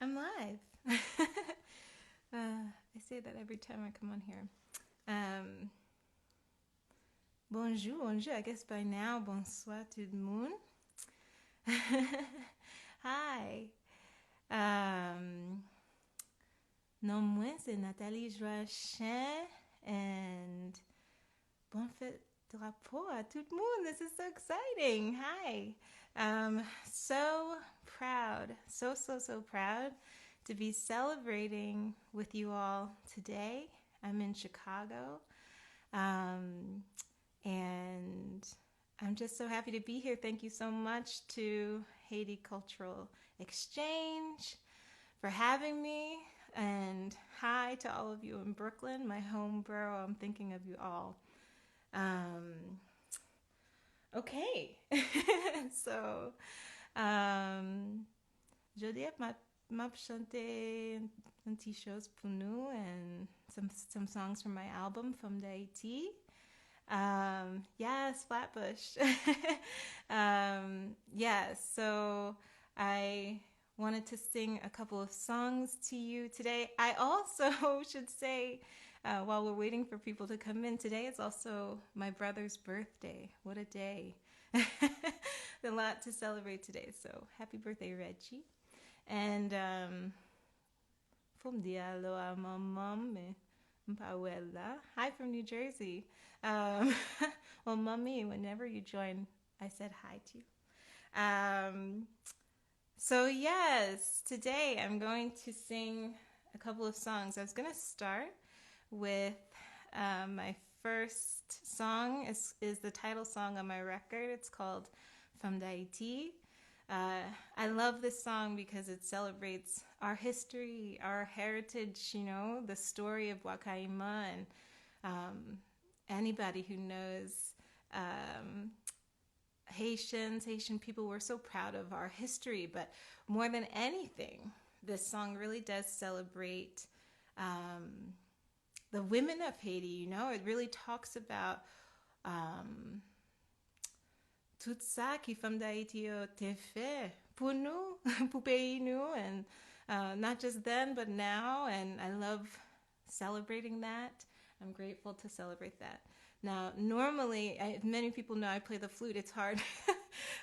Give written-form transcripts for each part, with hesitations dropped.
I'm live. I say that every time I come on here. Bonjour, bonjour. I guess by now, bonsoir tout le monde. Hi. Non, moi, c'est Nathalie Joachim. And bon fête de rapport à tout le monde. This is so exciting. Hi. So proud. So proud to be celebrating with you all today. I'm in Chicago. And I'm just so happy to be here. Thank you so much to Haiti Cultural Exchange for having me. And hi to all of you in Brooklyn, my home borough. I'm thinking of you all. Okay. So, je dis m'a chanté un petit chose pour nous and some songs from my album from Haiti. Yes, Flatbush. So I wanted to sing a couple of songs to you today. I also should say, while we're waiting for people to come in, today is also my brother's birthday. What a day. A lot to celebrate today. So happy birthday, Reggie. And from Diallo à ma mom, hi from New Jersey. Well, mommy, whenever you join, I said hi to you. So yes, today I'm going to sing a couple of songs. I was going to start with my first song is the title song on my record. It's called From Haiti. I love this song because it celebrates our history, our heritage, the story of Wakaima, and anybody who knows Haitian people, we're so proud of our history. But more than anything, this song really does celebrate the women of Haiti. It really talks about tout ça qui femme d'Haïti a fait pour nous, pour pays nous, and not just then but now. And I love celebrating that. I'm grateful to celebrate that. Now, normally, many people know I play the flute. It's hard.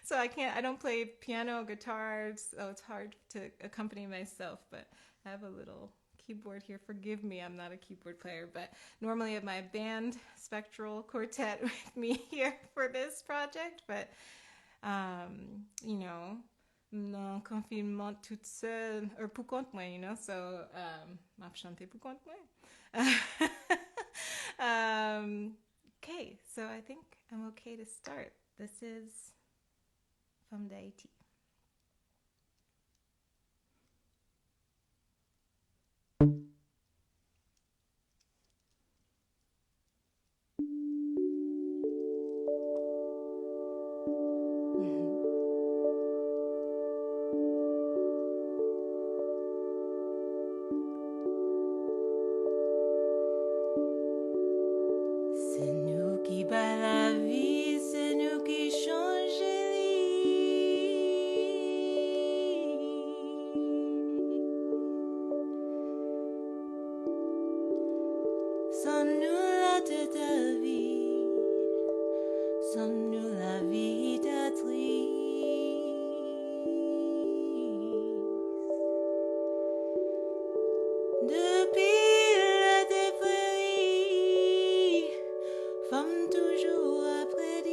So I don't play piano, guitar, so it's hard to accompany myself, but I have a little keyboard here. Forgive me, I'm not a keyboard player, but normally I have my band spectral quartet with me here for this project, but, non confinement toute seule, or pour compte moi, so, m'a chanté pour compte moi. Okay, so I think I'm okay to start. This is from Haiti. C'est nous qui bat la vie, c'est nous qui change sans nous la tête à vide, sans nous la vie est triste. Depuis le dépris, femme toujours après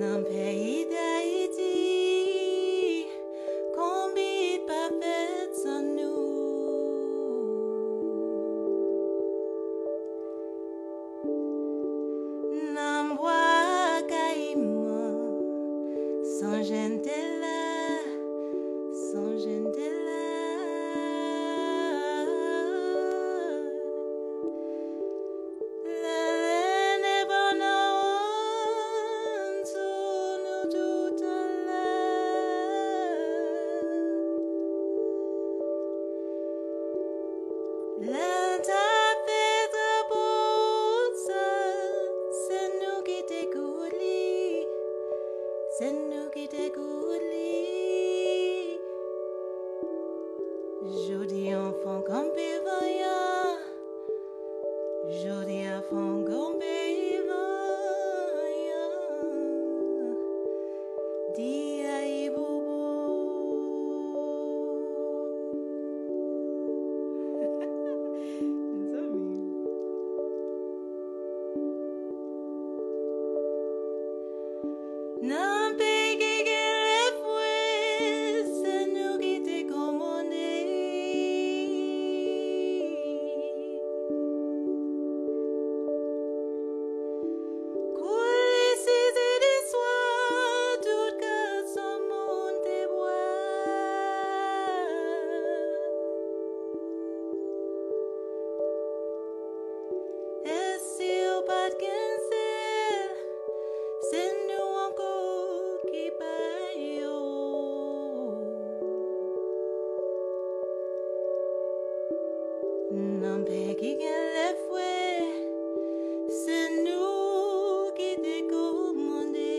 dans le pays d'Haïti, combien pas fait sans nous. N'en bois caïman, sans gente là, sans gente là. Nan pe ki gen le fwe, se nou ki te komone. Kouli si te di swa, tout ka son moun te bois. E si ou pat gen sel, se nou anko ki pa yo. Nan pe ki gen le fwe, se nou ki te komande.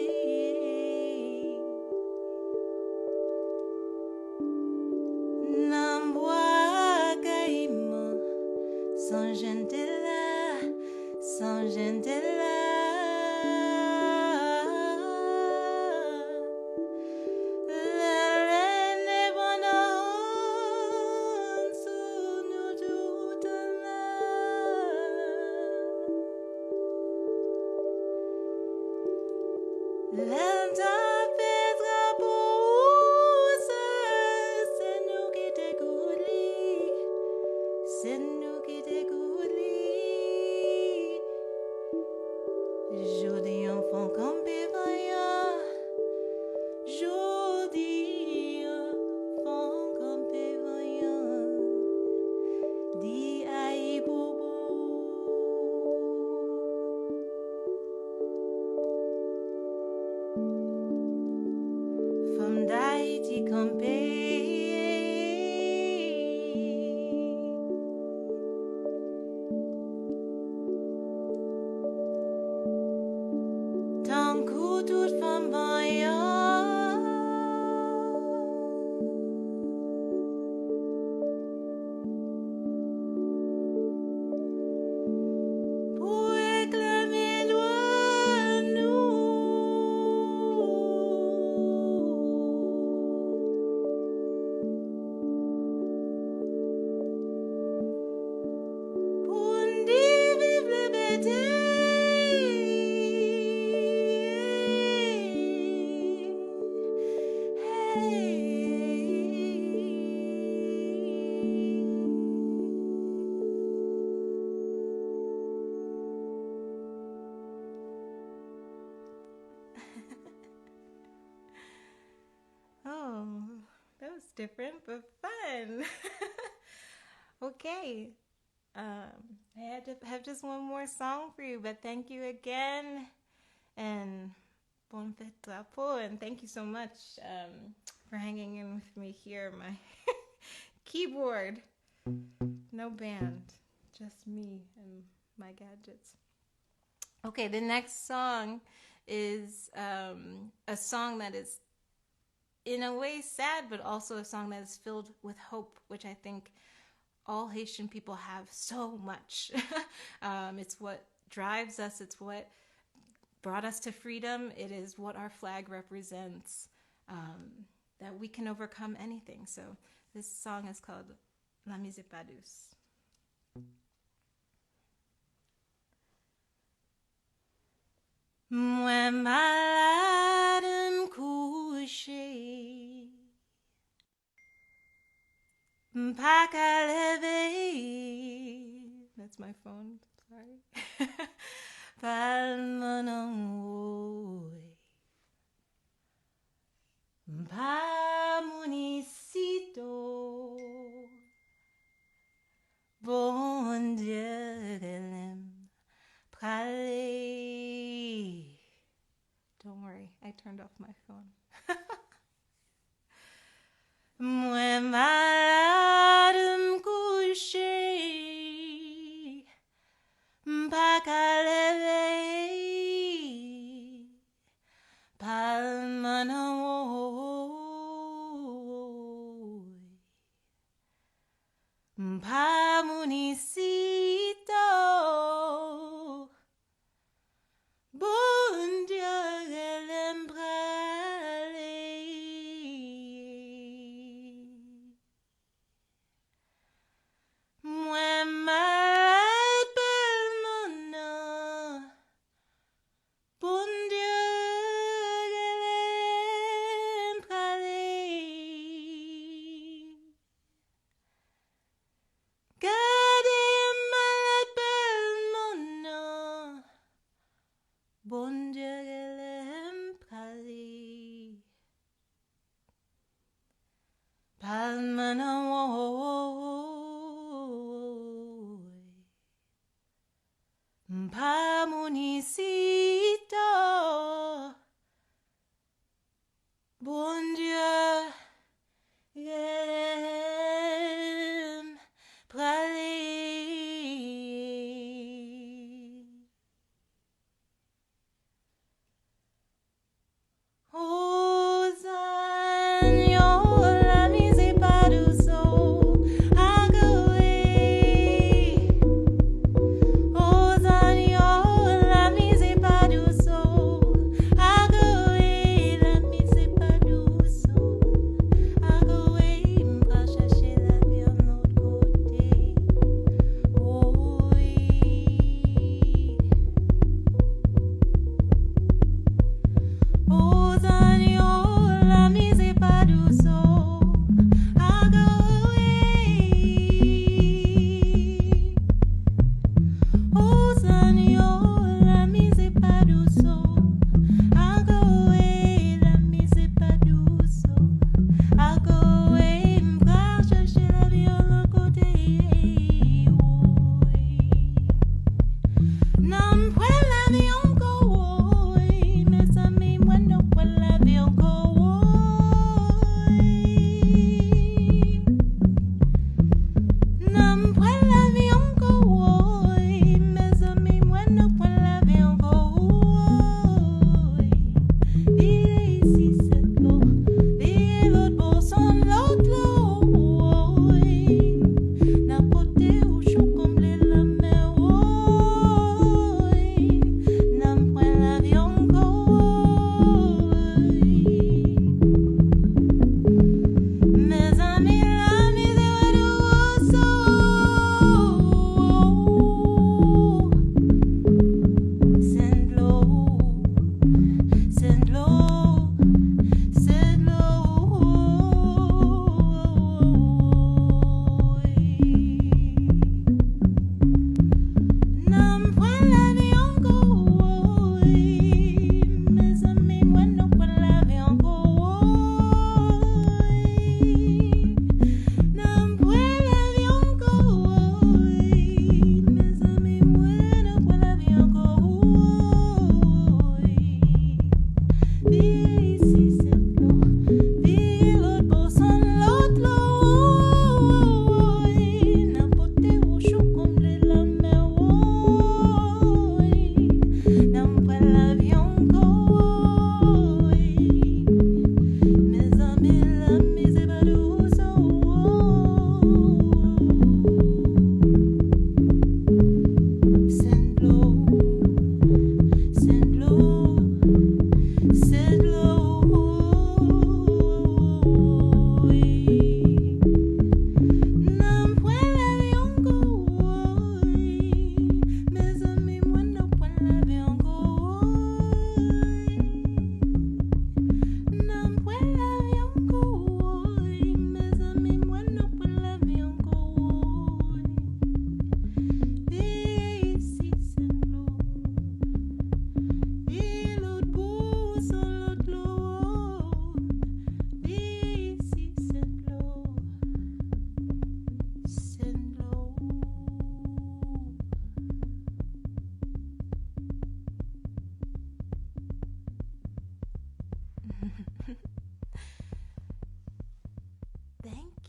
Nan bois caïman, sans gente là, sans gente là. L'indépendance sous nous tout là. L'entend fait drapeau, c'est nous qui t'écoutons, c'est nous qui t'écoutons. Jodi enfant campé vaillant, jodi enfant campé vaillant, dit aïe bobo. Femme d'Haïti campé. Tant que toute femme vaillant, pour réclamer droit nous. Pour dire vive liberté. Oh, that was different but fun. Okay. I had to have just one more song for you, but thank you again. And bon fête drapeau, and thank you so much for hanging in with me here. My keyboard, no band, just me and my gadgets. Okay, the next song is a song that is in a way sad, but also a song that is filled with hope, which I think all Haitian people have so much. It's what drives us. It's what brought us to freedom. It is what our flag represents, that we can overcome anything. So this song is called La Mise Pas Douce. Mwen malade m'kouche, m'pa ka leve. That's my phone, sorry. Palman woy, m'pa municito. Bon Dieu, l'aime prale. Don't worry, I turned off my phone. Mwen malade m'kouche, m'pa ka leve. Palman woy, m'pa municito. Bon Dieu, l'aime prale. Bon Dieu gelem prali palmana woy pamunisito Bon Dieu gelem prali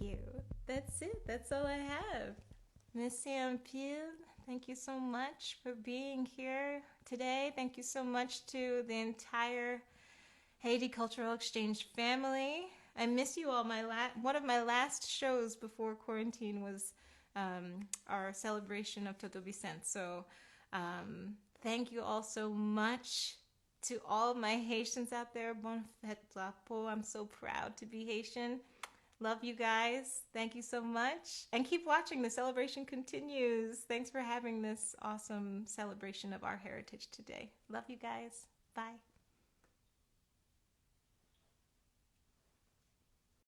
you. That's it. That's all I have. Merci un pile. Thank you so much for being here today. Thank you so much to the entire Haiti Cultural Exchange family. I miss you all. One of my last shows before quarantine was our celebration of Toto Vicente. So thank you all so much to all of my Haitians out there. Bonne fête drapeau. I'm so proud to be Haitian. Love you guys. Thank you so much. And keep watching. The celebration continues. Thanks for having this awesome celebration of our heritage today. Love you guys. Bye.